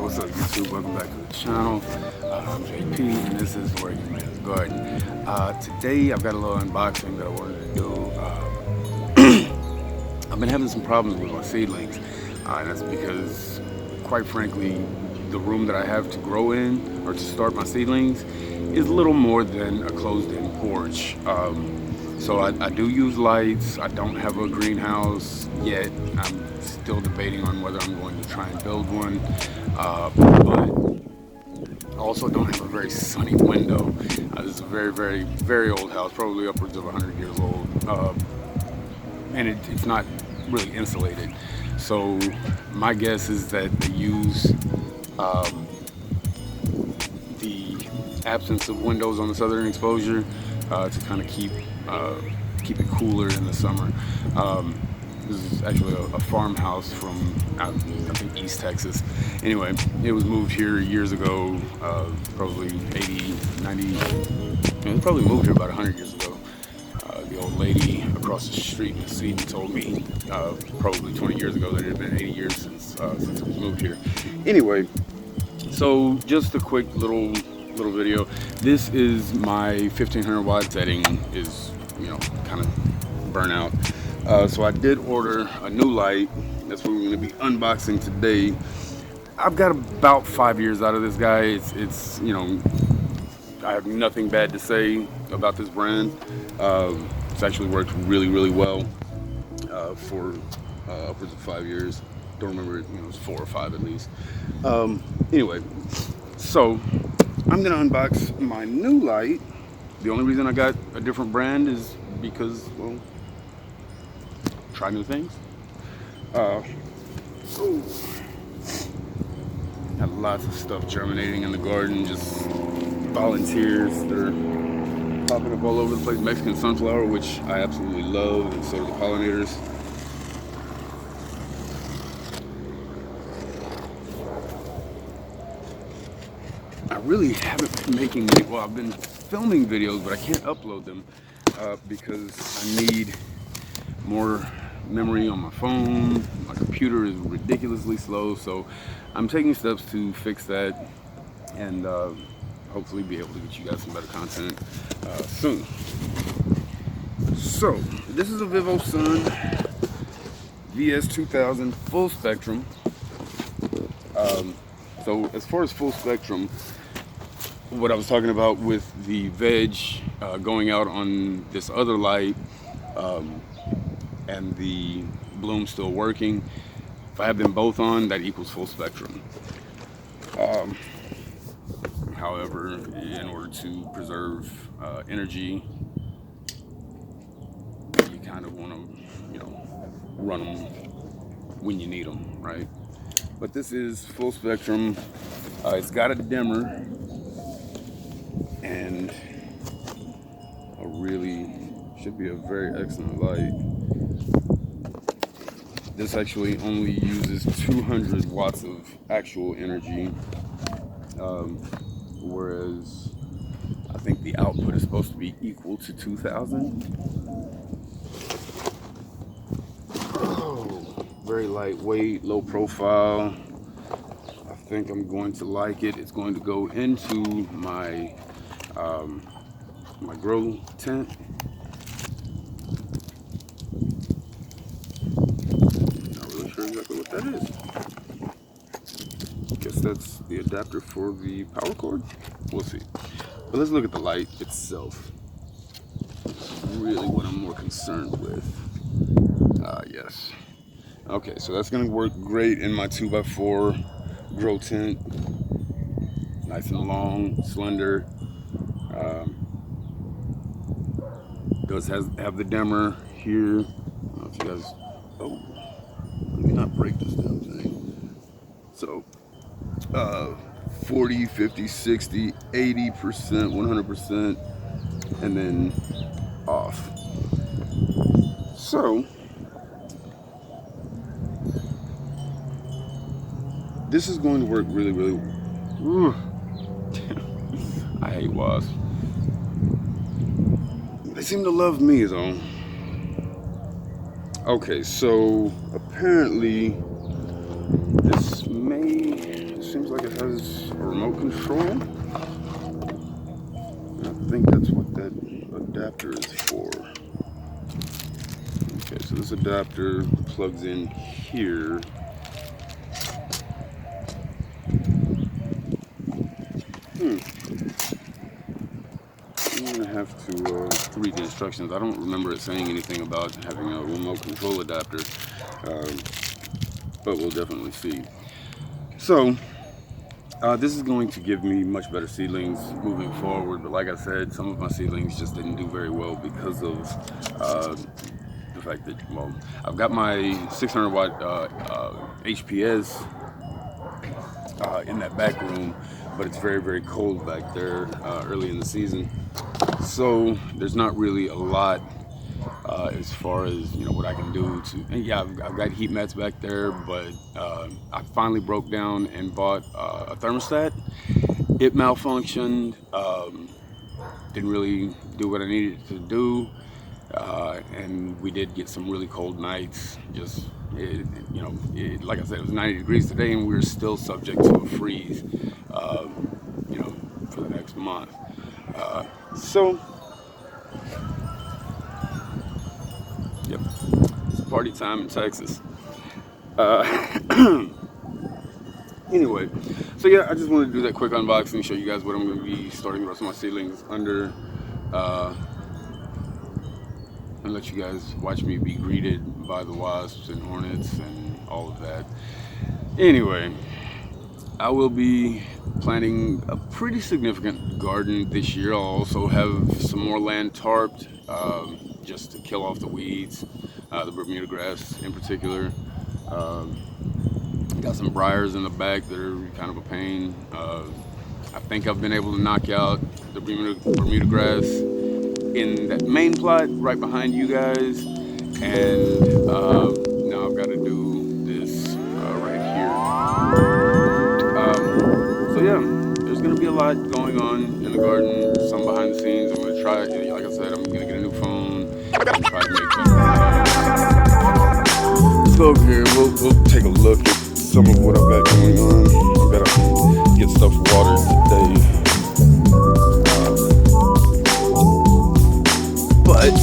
What's up, YouTube? Welcome back to the channel. I'm JP, and this is Working Man's Garden. Today, I've got a little unboxing that I wanted to do. I've been having some problems with my seedlings, and that's because, quite frankly, the room that I have to grow in, or to start my seedlings, is little more than a closed-in porch. So I do use lights. I don't have a greenhouse yet. I'm still debating on whether I'm going to try and build one, but I also don't have a very sunny window. This is a very, very, very old house, probably upwards of 100 years old, and it's not really insulated. So my guess is that they use the absence of windows on the southern exposure to kind of keep it cooler in the summer. This is actually a farmhouse from, I think, East Texas. Anyway, it was moved here years ago, probably 80, 90, it probably moved here about 100 years ago. The old lady across the street in the seat told me probably 20 years ago that it had been 80 years since it was moved here. Anyway, so just a quick little video. This is my 1500 watt setting is, kind of burnout. So I did order a new light. That's what we're going to be unboxing today. I've got about 5 years out of this guy. It's I have nothing bad to say about this brand. It's actually worked really, really well for upwards of 5 years. Don't remember, it was 4 or 5 at least. Anyway, so I'm gonna unbox my new light. The only reason I got a different brand is because, well, try new things. Got lots of stuff germinating in the garden, just volunteers. They're popping up all over the place. Mexican sunflower, which I absolutely love, and so do the pollinators. I really haven't been making, well, I've been filming videos, but I can't upload them because I need more memory on my phone. My computer is ridiculously slow, so I'm taking steps to fix that and hopefully be able to get you guys some better content soon. So this is a Vivo Sun VS2000 full spectrum. So as far as full spectrum, what I was talking about with the veg going out on this other light and the bloom still working, if I have them both on, that equals full spectrum. However, in order to preserve energy, you kind of want to, run them when you need them, right? But this is full spectrum. It's got a dimmer and should be a very excellent light. This actually only uses 200 watts of actual energy, whereas I think the output is supposed to be equal to 2000. Oh, very lightweight, low profile. I think I'm going to like it. It's going to go into my my grow tent. Not really sure exactly what that is. Guess that's the adapter for the power cord. We'll see. But let's look at the light itself. That's really what I'm more concerned with. Yes. Okay, so that's gonna work great in my 2x4 grow tent. Nice and long, slender. Does have the dimmer here. I don't know if you guys, let me not break this damn thing. So 40, 50, 60, 80%, 100%, and then off. So this is going to work really, really. I hate wasps. They seem to love me though. Okay, so apparently this it seems like it has a remote control. I think that's what that adapter is for. Okay, so this adapter plugs in here. I'm gonna have to read the instructions. I don't remember it saying anything about having a remote control adapter, but we'll definitely see. So this is going to give me much better seedlings moving forward, but like I said, some of my seedlings just didn't do very well because of the fact that, well, I've got my 600 watt HPS in that back room, but it's very, very cold back there early in the season. So there's not really a lot as far as, you know, what I can do to, and yeah, I've got heat mats back there, but I finally broke down and bought a thermostat. It malfunctioned, didn't really do what I needed to do, and we did get some really cold nights. Just, like I said, it was 90 degrees today, and we were still subject to a freeze, you know, for the next month. So, yep, it's party time in Texas. Anyway, so yeah, I just wanted to do that quick unboxing, show you guys what I'm going to be starting the rest of my seedlings under, and let you guys watch me be greeted by the wasps and hornets and all of that. Anyway, I will be planting a pretty significant garden this year. I'll also have some more land tarped, just to kill off the weeds, the Bermuda grass in particular. Got some briars in the back that are kind of a pain. I think I've been able to knock out the Bermuda grass in that main plot right behind you guys, and now I've got to do this right here. So yeah, there's going to be a lot going on in the garden, some behind the scenes. I'm going to try, like I said, I'm going to get a new phone and try to make things. So here, we'll take a look at some of what I've got going on. I've got to get stuff watered today. But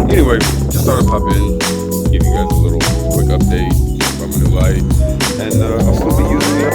anyway, just thought I'd pop in, give you guys a little quick update about my new light, and I'll still be using it.